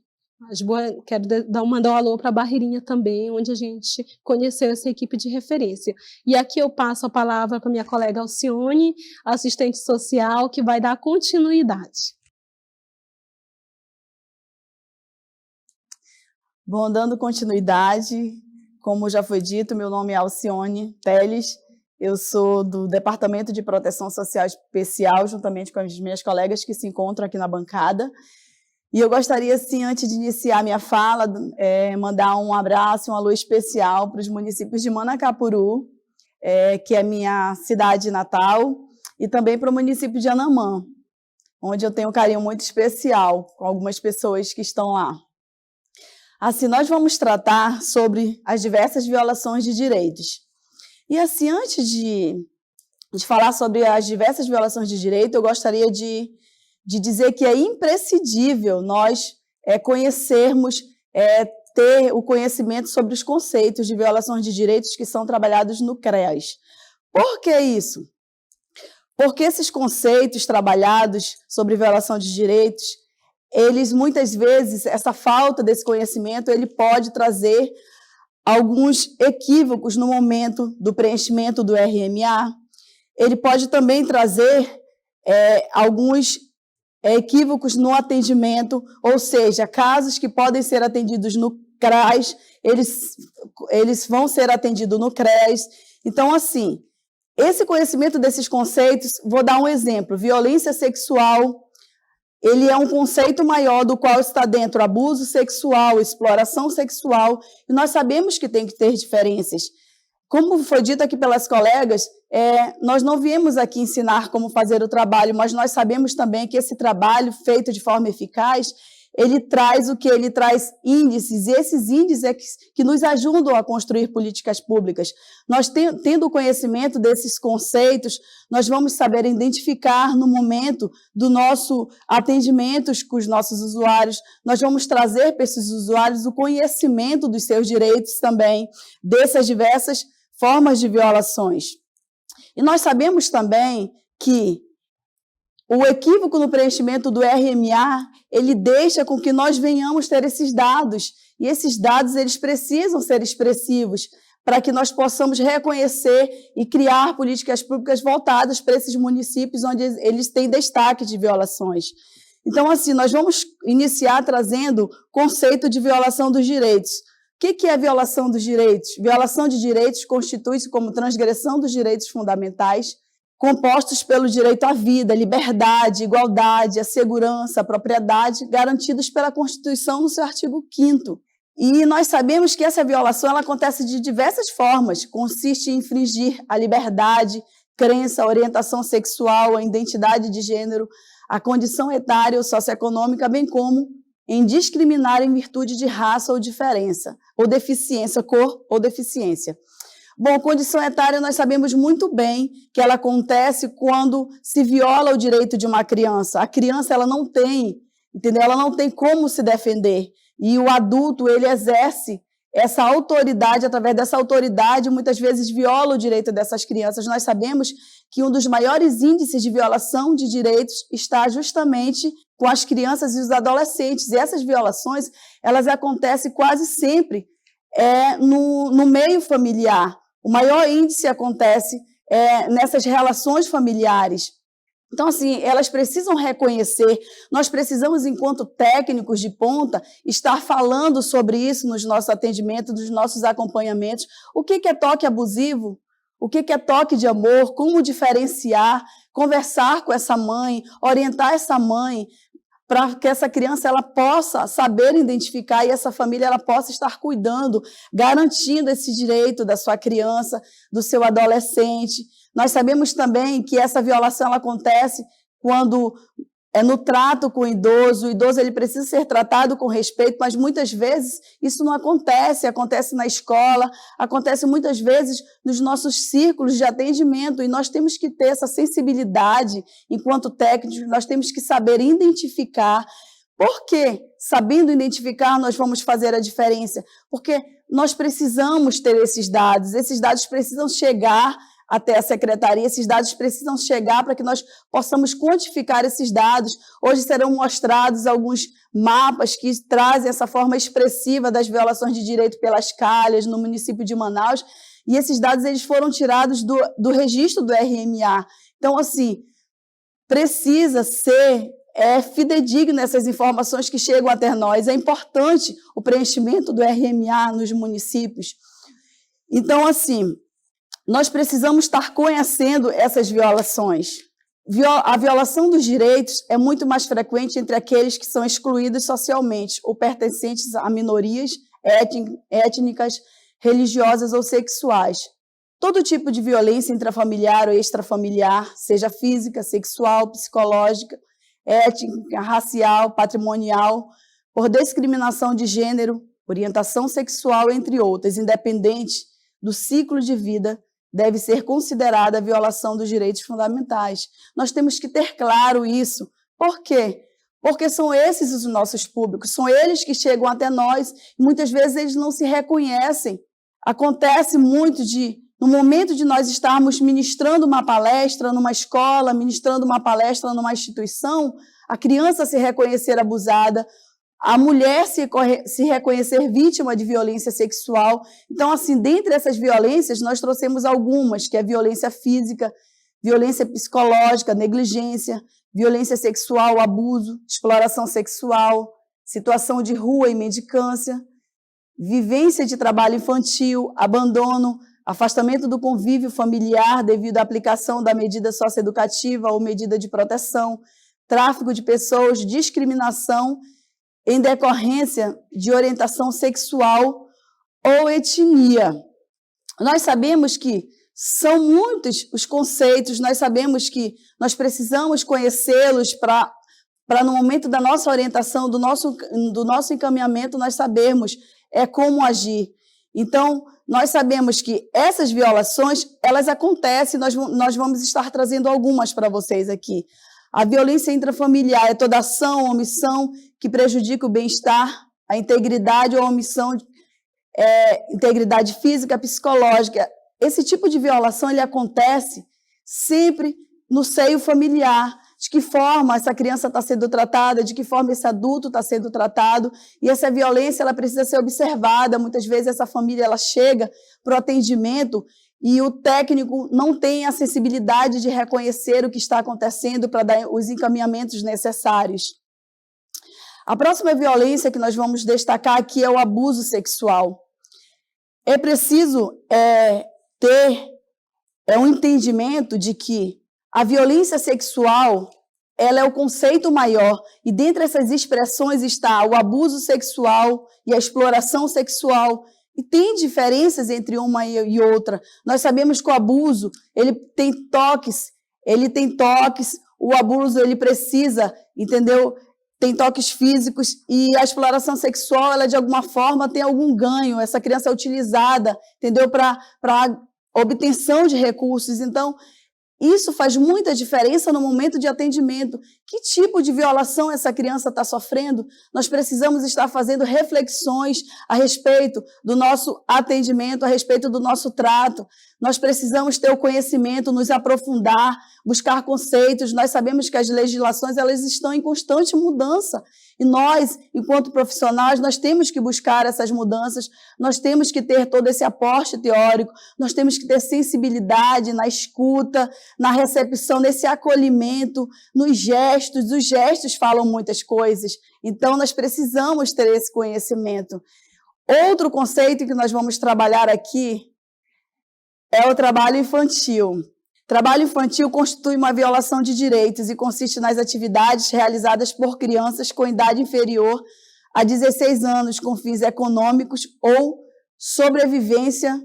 Quero mandar um alô para Barreirinha também, onde a gente conheceu essa equipe de referência. E aqui eu passo a palavra para minha colega Alcione, assistente social, que vai dar continuidade. Bom, dando continuidade, como já foi dito, meu nome é Alcione Teles, eu sou do Departamento de Proteção Social Especial, juntamente com as minhas colegas que se encontram aqui na bancada. E eu gostaria, sim, antes de iniciar minha fala, mandar um abraço, um alô especial para os municípios de Manacapuru, que é minha cidade natal, e também para o município de Anamã, onde eu tenho um carinho muito especial com algumas pessoas que estão lá. Assim, nós vamos tratar sobre as diversas violações de direitos. E assim, antes de falar sobre as diversas violações de direito, eu gostaria de dizer que é imprescindível nós conhecermos, ter o conhecimento sobre os conceitos de violações de direitos que são trabalhados no CREAS. Por que isso? Porque esses conceitos trabalhados sobre violação de direitos, eles muitas vezes, essa falta desse conhecimento, ele pode trazer alguns equívocos no momento do preenchimento do RMA, ele pode também trazer alguns equívocos no atendimento, ou seja, casos que podem ser atendidos no CRAS, eles vão ser atendidos no CREAS. Então, assim, esse conhecimento desses conceitos, vou dar um exemplo, violência sexual, ele é um conceito maior do qual está dentro abuso sexual, exploração sexual, e nós sabemos que tem que ter diferenças. Como foi dito aqui pelas colegas, nós não viemos aqui ensinar como fazer o trabalho, mas nós sabemos também que esse trabalho feito de forma eficaz, ele traz o que? Ele traz índices, e esses índices é que nos ajudam a construir políticas públicas. Nós, tendo conhecimento desses conceitos, nós vamos saber identificar no momento do nosso atendimento com os nossos usuários, nós vamos trazer para esses usuários o conhecimento dos seus direitos também, dessas diversas formas de violações. E nós sabemos também que o equívoco no preenchimento do RMA, ele deixa com que nós venhamos ter esses dados, e esses dados eles precisam ser expressivos para que nós possamos reconhecer e criar políticas públicas voltadas para esses municípios onde eles têm destaque de violações. Então, assim, nós vamos iniciar trazendo o conceito de violação dos direitos. O que é a violação dos direitos? Violação de direitos constitui-se como transgressão dos direitos fundamentais, compostos pelo direito à vida, liberdade, igualdade, a segurança, a propriedade, garantidos pela Constituição no seu artigo 5º. E nós sabemos que essa violação ela acontece de diversas formas, consiste em infringir a liberdade, crença, a orientação sexual, a identidade de gênero, a condição etária ou socioeconômica, bem como em discriminar em virtude de raça ou diferença, ou deficiência, cor ou deficiência. Bom, condição etária nós sabemos muito bem que ela acontece quando se viola o direito de uma criança. A criança ela não tem, entendeu? Ela não tem como se defender. E o adulto ele exerce essa autoridade, através dessa autoridade, muitas vezes viola o direito dessas crianças. Nós sabemos que um dos maiores índices de violação de direitos está justamente com as crianças e os adolescentes. E essas violações, elas acontecem quase sempre no meio familiar. O maior índice acontece nessas relações familiares. Então, assim, elas precisam reconhecer, nós precisamos, enquanto técnicos de ponta, estar falando sobre isso nos nossos atendimentos, nos nossos acompanhamentos. O que é toque abusivo? O que é toque de amor? Como diferenciar? Conversar com essa mãe, orientar essa mãe, para que essa criança ela possa saber identificar e essa família ela possa estar cuidando, garantindo esse direito da sua criança, do seu adolescente. Nós sabemos também que essa violação ela acontece quando no trato com o idoso ele precisa ser tratado com respeito, mas muitas vezes isso não acontece, acontece na escola, acontece muitas vezes nos nossos círculos de atendimento, e nós temos que ter essa sensibilidade, enquanto técnicos, nós temos que saber identificar. Por quê? Sabendo identificar, nós vamos fazer a diferença, porque nós precisamos ter esses dados precisam chegar até a secretaria, esses dados precisam chegar para que nós possamos quantificar esses dados. Hoje serão mostrados alguns mapas que trazem essa forma expressiva das violações de direito pelas calhas no município de Manaus, e esses dados eles foram tirados do registro do RMA. Então, assim, precisa ser fidedigno essas informações que chegam até nós. É importante o preenchimento do RMA nos municípios. Então, assim, nós precisamos estar conhecendo essas violações. A violação dos direitos é muito mais frequente entre aqueles que são excluídos socialmente ou pertencentes a minorias étnicas, religiosas ou sexuais. Todo tipo de violência intrafamiliar ou extrafamiliar, seja física, sexual, psicológica, étnica, racial, patrimonial, por discriminação de gênero, orientação sexual, entre outras, independente do ciclo de vida, deve ser considerada a violação dos direitos fundamentais. Nós temos que ter claro isso. Por quê? Porque são esses os nossos públicos, são eles que chegam até nós, e muitas vezes eles não se reconhecem. Acontece muito no momento de nós estarmos ministrando uma palestra numa escola, ministrando uma palestra numa instituição, a criança se reconhecer abusada, a mulher se reconhecer vítima de violência sexual. Então, assim, dentre essas violências, nós trouxemos algumas, que é violência física, violência psicológica, negligência, violência sexual, abuso, exploração sexual, situação de rua e mendicância, vivência de trabalho infantil, abandono, afastamento do convívio familiar devido à aplicação da medida socioeducativa ou medida de proteção, tráfico de pessoas, discriminação em decorrência de orientação sexual ou etnia. Nós sabemos que são muitos os conceitos, nós sabemos que nós precisamos conhecê-los para no momento da nossa orientação, do nosso encaminhamento, nós sabermos como agir. Então, nós sabemos que essas violações, elas acontecem, nós vamos estar trazendo algumas para vocês aqui. A violência intrafamiliar é toda ação ou omissão que prejudica o bem-estar, a integridade ou omissão, integridade física, psicológica. Esse tipo de violação, ele acontece sempre no seio familiar. De que forma essa criança está sendo tratada, de que forma esse adulto está sendo tratado, e essa violência ela precisa ser observada. Muitas vezes essa família ela chega para o atendimento e o técnico não tem a sensibilidade de reconhecer o que está acontecendo para dar os encaminhamentos necessários. A próxima violência que nós vamos destacar aqui é o abuso sexual. É preciso ter um entendimento de que a violência sexual, ela é o conceito maior, e dentre essas expressões está o abuso sexual e a exploração sexual, e tem diferenças entre uma e outra. Nós sabemos que o abuso, ele tem toques, o abuso, ele precisa, entendeu? Tem toques físicos, e a exploração sexual, ela de alguma forma tem algum ganho, essa criança é utilizada, entendeu? Para obtenção de recursos. Então, isso faz muita diferença no momento de atendimento. Que tipo de violação essa criança está sofrendo? Nós precisamos estar fazendo reflexões a respeito do nosso atendimento, a respeito do nosso trato. Nós precisamos ter o conhecimento, nos aprofundar, buscar conceitos. Nós sabemos que as legislações elas estão em constante mudança. E nós, enquanto profissionais, nós temos que buscar essas mudanças, nós temos que ter todo esse aporte teórico, nós temos que ter sensibilidade na escuta, na recepção, nesse acolhimento, nos gestos. Os gestos falam muitas coisas, então nós precisamos ter esse conhecimento. Outro conceito que nós vamos trabalhar aqui é o trabalho infantil. Trabalho infantil constitui uma violação de direitos e consiste nas atividades realizadas por crianças com idade inferior a 16 anos com fins econômicos ou sobrevivência,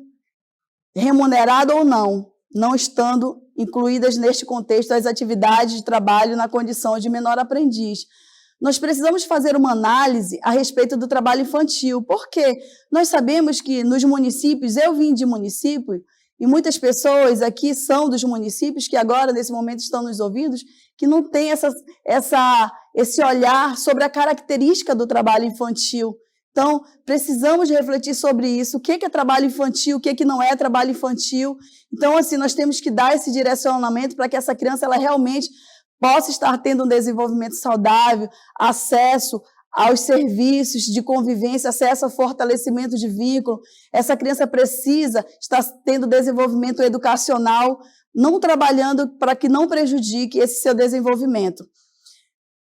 remunerada ou não estando incluídas neste contexto as atividades de trabalho na condição de menor aprendiz. Nós precisamos fazer uma análise a respeito do trabalho infantil, porque nós sabemos que nos municípios, eu vim de município, e muitas pessoas aqui são dos municípios que agora, nesse momento, estão nos ouvindo, que não têm esse olhar sobre a característica do trabalho infantil. Então, precisamos refletir sobre isso. O que é trabalho infantil, o que não é trabalho infantil. Então, assim, nós temos que dar esse direcionamento para que essa criança ela realmente possa estar tendo um desenvolvimento saudável, acesso aos serviços de convivência, acesso ao fortalecimento de vínculo. Essa criança precisa estar tendo desenvolvimento educacional, não trabalhando para que não prejudique esse seu desenvolvimento.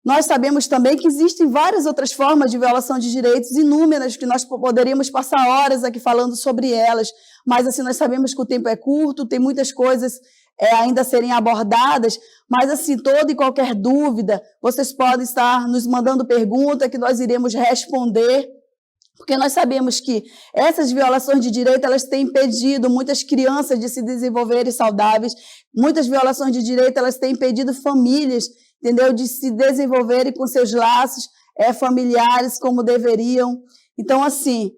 Nós sabemos também que existem várias outras formas de violação de direitos, inúmeras, que nós poderíamos passar horas aqui falando sobre elas, mas assim, nós sabemos que o tempo é curto, tem muitas coisas ainda a serem abordadas, mas assim, toda e qualquer dúvida, vocês podem estar nos mandando pergunta que nós iremos responder, porque nós sabemos que essas violações de direito, elas têm impedido muitas crianças de se desenvolverem saudáveis, muitas violações de direito, elas têm impedido famílias, entendeu, de se desenvolverem com seus laços familiares como deveriam. Então, assim,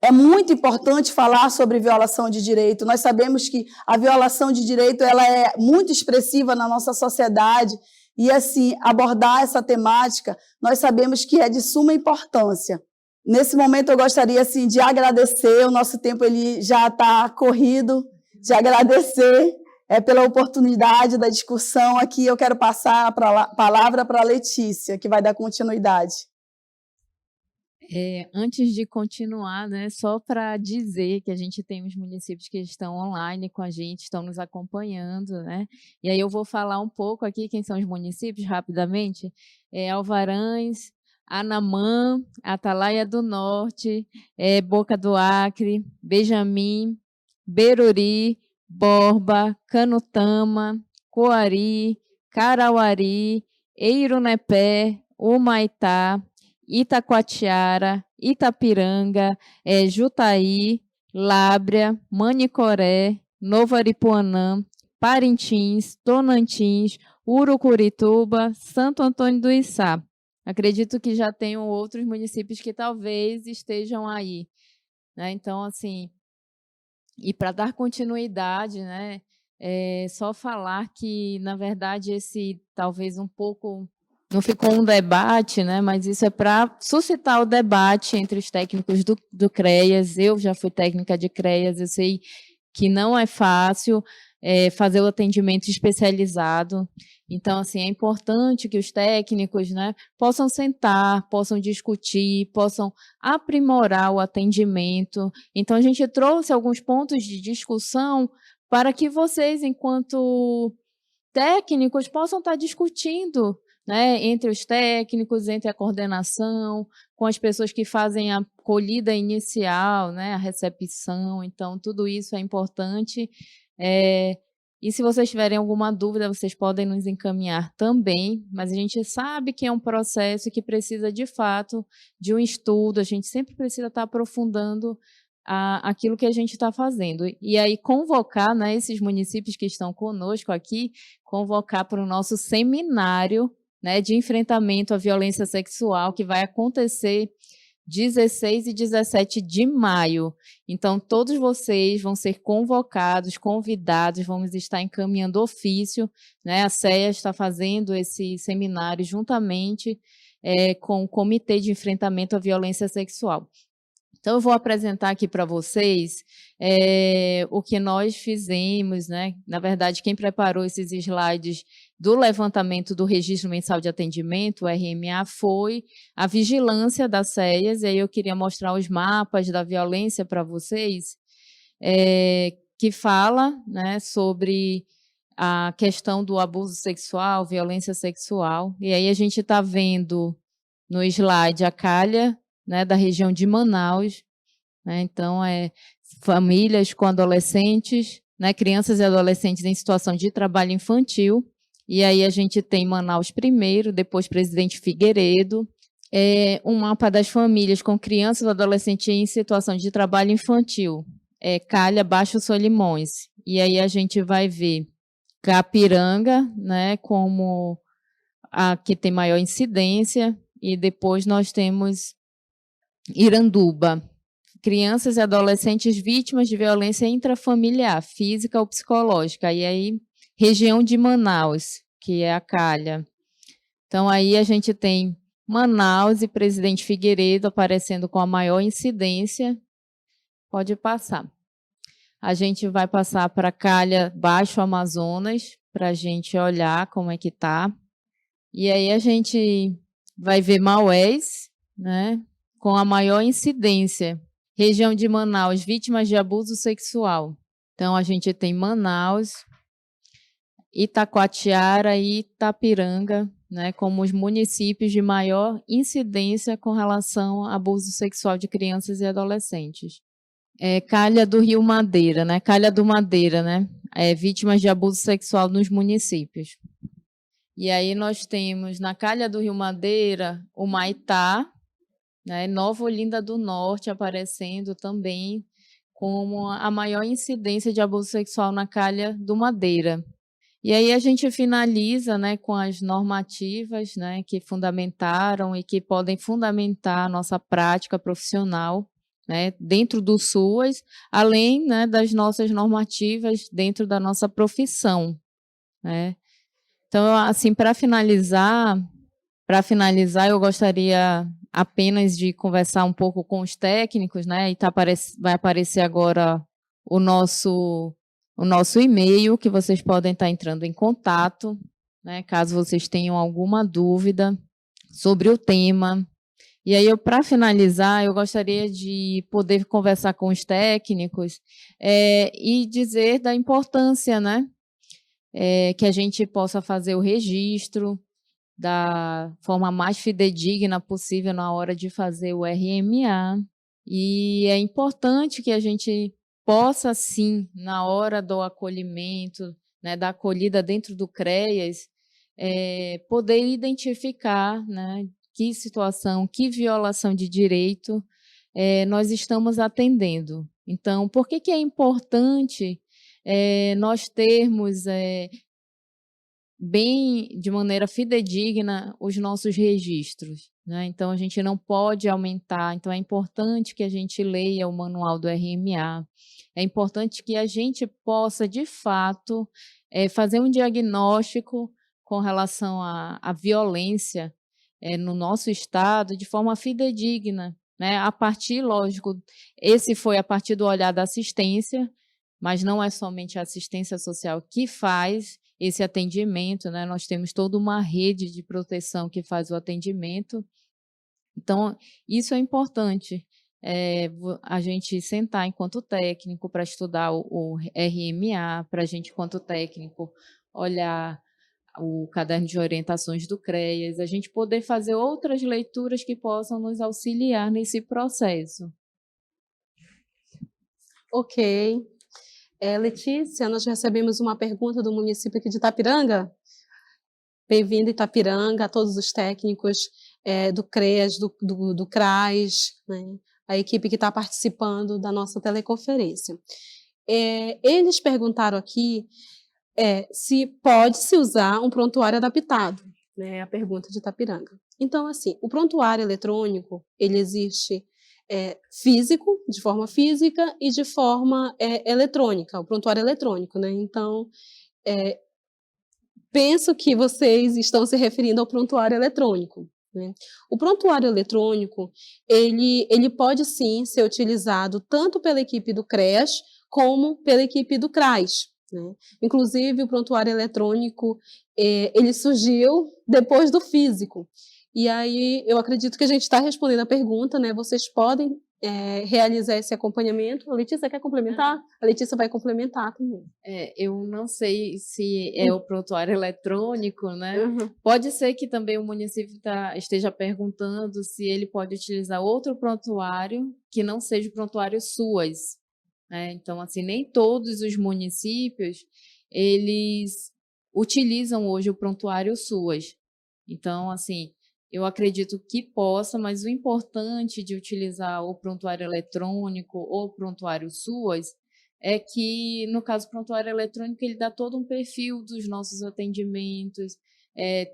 é muito importante falar sobre violação de direito. Nós sabemos que a violação de direito ela é muito expressiva na nossa sociedade e, assim, abordar essa temática, nós sabemos que é de suma importância. Nesse momento, eu gostaria, assim, de agradecer, o nosso tempo ele já está corrido, de agradecer pela oportunidade da discussão. Aqui eu quero passar a palavra para a Letícia, que vai dar continuidade. Antes de continuar, né, só para dizer que a gente tem os municípios que estão online com a gente, estão nos acompanhando, né? E aí eu vou falar um pouco aqui quem são os municípios, rapidamente. Alvarães, Anamã, Atalaia do Norte, Boca do Acre, Benjamin, Beruri, Borba, Canutama, Coari, Carauari, Eirunepé, Humaitá, Itacoatiara, Itapiranga, Jutaí, Lábrea, Manicoré, Novo Aripuanã, Parintins, Tonantins, Urucurituba, Santo Antônio do Içá. Acredito que já tenham outros municípios que talvez estejam aí, né? Então, assim, e para dar continuidade, né, só falar que, na verdade, esse talvez um pouco, não ficou um debate, né, mas isso é para suscitar o debate entre os técnicos do CREAS. Eu já fui técnica de CREAS, eu sei que não é fácil fazer o atendimento especializado. Então, assim, é importante que os técnicos, né, possam sentar, possam discutir, possam aprimorar o atendimento. Então, a gente trouxe alguns pontos de discussão para que vocês, enquanto técnicos, possam estar discutindo, né, entre os técnicos, entre a coordenação, com as pessoas que fazem a acolhida inicial, né, a recepção. Então, tudo isso é importante. E se vocês tiverem alguma dúvida, vocês podem nos encaminhar também, mas a gente sabe que é um processo que precisa, de fato, de um estudo, a gente sempre precisa estar aprofundando aquilo que a gente está fazendo. E aí convocar, né, esses municípios que estão conosco aqui, convocar para o nosso seminário, né, de enfrentamento à violência sexual, que vai acontecer 16 e 17 de maio. Então, todos vocês vão ser convocados, convidados, vamos estar encaminhando ofício, né? A CEA está fazendo esse seminário juntamente com o Comitê de Enfrentamento à Violência Sexual. Então, eu vou apresentar aqui para vocês o que nós fizemos, né? Na verdade, quem preparou esses slides do levantamento do Registro Mensal de Atendimento, o RMA, foi a vigilância das CEAs, e aí eu queria mostrar os mapas da violência para vocês, que fala, né, sobre a questão do abuso sexual, violência sexual, e aí a gente está vendo no slide a calha, né, da região de Manaus, né? Então, famílias com adolescentes, né, crianças e adolescentes em situação de trabalho infantil, e aí a gente tem Manaus primeiro, depois Presidente Figueiredo, um mapa das famílias com crianças e adolescentes em situação de trabalho infantil, Calha, Baixo Solimões, e aí a gente vai ver Capiranga, né, como a que tem maior incidência, e depois nós temos Iranduba, crianças e adolescentes vítimas de violência intrafamiliar, física ou psicológica. E aí, região de Manaus, que é a Calha. Então, aí a gente tem Manaus e Presidente Figueiredo aparecendo com a maior incidência. Pode passar. A gente vai passar para Calha, Baixo Amazonas, para a gente olhar como é que está. E aí a gente vai ver Maués, né, com a maior incidência. Região de Manaus, vítimas de abuso sexual. Então, a gente tem Manaus, Itacoatiara e Itapiranga, né, como os municípios de maior incidência com relação a abuso sexual de crianças e adolescentes. Calha do Rio Madeira, né, Calha do Madeira, né, vítimas de abuso sexual nos municípios. E aí nós temos na Calha do Rio Madeira o Maitá, né, Nova Olinda do Norte aparecendo também como a maior incidência de abuso sexual na Calha do Madeira. E aí a gente finaliza, né, com as normativas, né, que fundamentaram e que podem fundamentar a nossa prática profissional, né, dentro do SUAS, além, né, das nossas normativas dentro da nossa profissão, né. Então, assim, para finalizar, eu gostaria apenas de conversar um pouco com os técnicos, né? E vai aparecer agora o nosso e-mail, que vocês podem estar entrando em contato, né? Caso vocês tenham alguma dúvida sobre o tema. E aí, para finalizar, eu gostaria de poder conversar com os técnicos e dizer da importância, né? Que a gente possa fazer o registro da forma mais fidedigna possível na hora de fazer o RMA. E é importante que a gente possa, sim, na hora do acolhimento, né, da acolhida dentro do CREAS, poder identificar, né, que situação, que violação de direito nós estamos atendendo. Então, por que é importante nós termos bem, de maneira fidedigna, os nossos registros, né? Então, a gente não pode aumentar. Então, é importante que a gente leia o manual do RMA. É importante que a gente possa, de fato, fazer um diagnóstico com relação à violência no nosso estado de forma fidedigna, né? A partir, lógico, esse foi a partir do olhar da assistência, mas não é somente a assistência social que faz esse atendimento, né? Nós temos toda uma rede de proteção que faz o atendimento. Então, isso é importante, a gente sentar enquanto técnico para estudar o RMA, para a gente, enquanto técnico, olhar o caderno de orientações do CREAS, a gente poder fazer outras leituras que possam nos auxiliar nesse processo. Ok. Letícia, nós recebemos uma pergunta do município aqui de Itapiranga. Bem-vindo, Itapiranga, a todos os técnicos do CREAS, do CRAS, né? A equipe que está participando da nossa teleconferência. Eles perguntaram aqui se pode-se usar um prontuário adaptado, né? A pergunta de Itapiranga. Então, assim, o prontuário eletrônico, ele existe físico, de forma física, e de forma eletrônica, o prontuário eletrônico, né? Então, penso que vocês estão se referindo ao prontuário eletrônico, né? O prontuário eletrônico, ele pode sim ser utilizado tanto pela equipe do CREAS como pela equipe do CRAS, né? Inclusive, o prontuário eletrônico, ele surgiu depois do físico. E aí, eu acredito que a gente está respondendo a pergunta, né? Vocês podem realizar esse acompanhamento. A Letícia quer complementar? A Letícia vai complementar também. Eu não sei se é o prontuário eletrônico, né? Uhum. Pode ser que também o município esteja perguntando se ele pode utilizar outro prontuário que não seja o prontuário SUAS, né? Então, assim, nem todos os municípios, eles utilizam hoje o prontuário SUAS. Então, assim, eu acredito que possa, mas o importante de utilizar o prontuário eletrônico ou o prontuário SUAS é que, no caso do prontuário eletrônico, ele dá todo um perfil dos nossos atendimentos,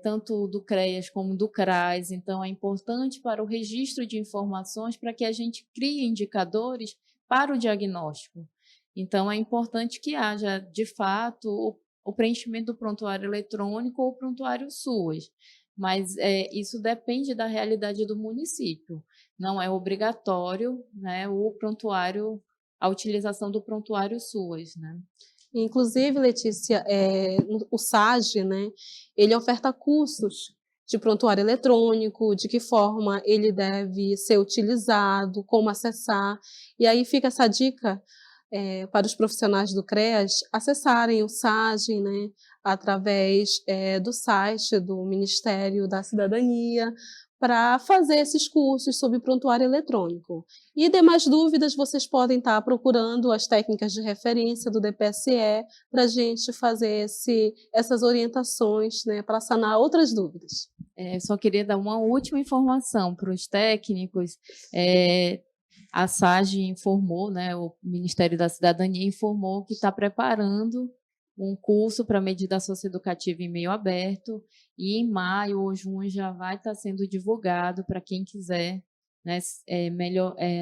tanto do CREAS como do CRAS. Então, é importante para o registro de informações para que a gente crie indicadores para o diagnóstico. Então, é importante que haja, de fato, o preenchimento do prontuário eletrônico ou prontuário SUAS. Mas isso depende da realidade do município. Não é obrigatório, né, a utilização do prontuário SUAS, né? Inclusive, Letícia, o SAGE, né, ele oferta cursos de prontuário eletrônico, de que forma ele deve ser utilizado, como acessar. E aí fica essa dica para os profissionais do CREAS acessarem o SAGE, né, através do site do Ministério da Cidadania, para fazer esses cursos sobre prontuário eletrônico. E demais dúvidas, vocês podem estar procurando as técnicas de referência do DPSE para a gente fazer essas orientações, né, para sanar outras dúvidas. Só queria dar uma última informação para os técnicos. A SAGE informou, né, o Ministério da Cidadania informou que está preparando um curso para medida socioeducativa em meio aberto, e em maio ou junho já vai estar sendo divulgado para quem quiser, né,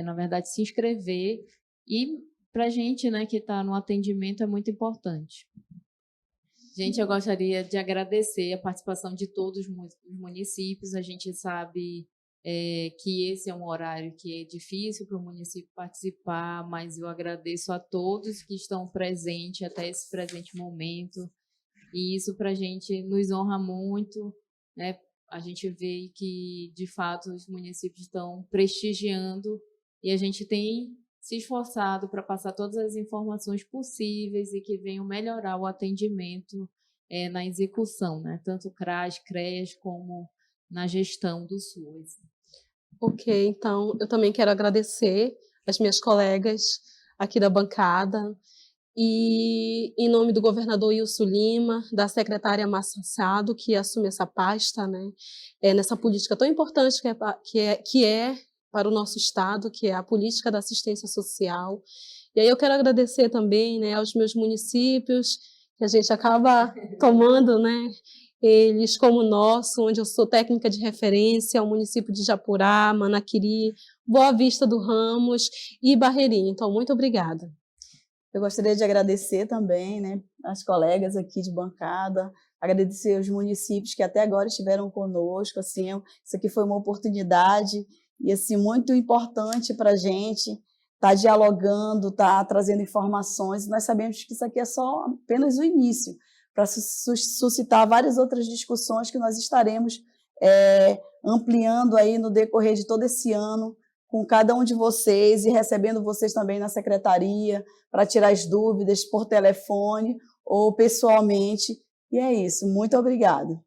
na verdade, se inscrever. E para a gente, né, que está no atendimento, é muito importante. Gente, eu gostaria de agradecer a participação de todos os municípios. A gente sabe que esse é um horário que é difícil para o município participar, mas eu agradeço a todos que estão presentes até esse presente momento, e isso para a gente nos honra muito, né? A gente vê que, de fato, os municípios estão prestigiando, e a gente tem se esforçado para passar todas as informações possíveis e que venham melhorar o atendimento na execução, né? Tanto CRAS, CREAS, como na gestão do SUAS. Ok, então eu também quero agradecer as minhas colegas aqui da bancada e, em nome do governador Wilson Lima, da secretária Márcia Assado, que assume essa pasta, né, nessa política tão importante que é para o nosso Estado, que é a política da assistência social. E aí eu quero agradecer também, né, aos meus municípios, que a gente acaba tomando, né, eles como nosso, onde eu sou técnica de referência, o município de Japurá, Manaquiri, Boa Vista do Ramos e Barreirinha. Então, muito obrigada. Eu gostaria de agradecer também, né, as colegas aqui de bancada, agradecer os municípios que até agora estiveram conosco, assim, isso aqui foi uma oportunidade e assim muito importante para a gente estar dialogando, estar trazendo informações. Nós sabemos que isso aqui é só apenas o início, para suscitar várias outras discussões que nós estaremos ampliando aí no decorrer de todo esse ano, com cada um de vocês e recebendo vocês também na secretaria para tirar as dúvidas por telefone ou pessoalmente. E é isso. Muito obrigada.